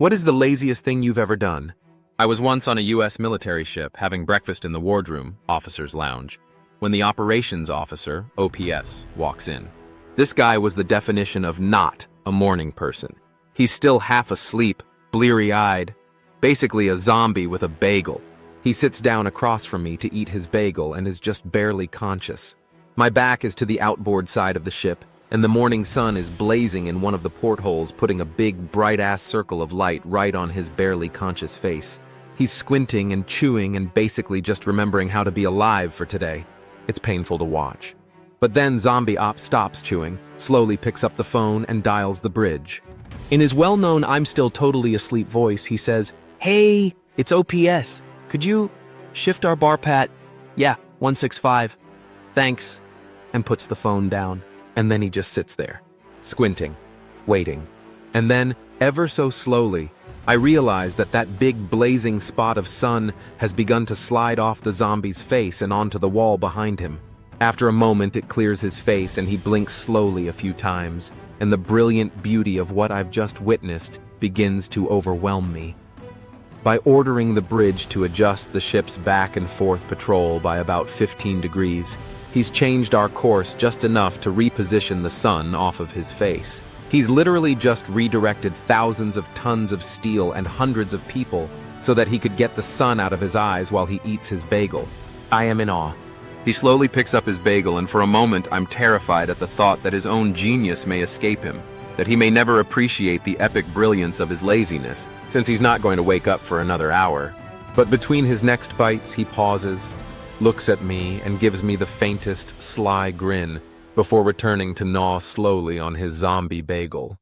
What is the laziest thing you've ever done? I was once on a U.S. military ship having breakfast in the wardroom, officer's lounge, when the operations officer, OPS, walks in. This guy was the definition of not a morning person. He's still half asleep, bleary-eyed, basically a zombie with a bagel. He sits down across from me to eat his bagel and is just barely conscious. My back is to the outboard side of the ship, and the morning sun is blazing in one of the portholes, putting a big, bright-ass circle of light right on his barely conscious face. He's squinting and chewing and basically just remembering how to be alive for today. It's painful to watch. But then Zombie Op stops chewing, slowly picks up the phone and dials the bridge. In his well-known "I'm still totally asleep" voice, he says, "Hey, it's OPS. Could you shift our bar pat? Yeah, 165. Thanks," and puts the phone down. And then he just sits there, squinting, waiting. And then, ever so slowly, I realize that that big blazing spot of sun has begun to slide off the zombie's face and onto the wall behind him. After a moment, it clears his face and he blinks slowly a few times, and the brilliant beauty of what I've just witnessed begins to overwhelm me. By ordering the bridge to adjust the ship's back and forth patrol by about 15 degrees, he's changed our course just enough to reposition the sun off of his face. He's literally just redirected thousands of tons of steel and hundreds of people so that he could get the sun out of his eyes while he eats his bagel. I am in awe. He slowly picks up his bagel, and for a moment I'm terrified at the thought that his own genius may escape him, that he may never appreciate the epic brilliance of his laziness, since he's not going to wake up for another hour. But between his next bites, he pauses, looks at me, and gives me the faintest, sly grin before returning to gnaw slowly on his zombie bagel.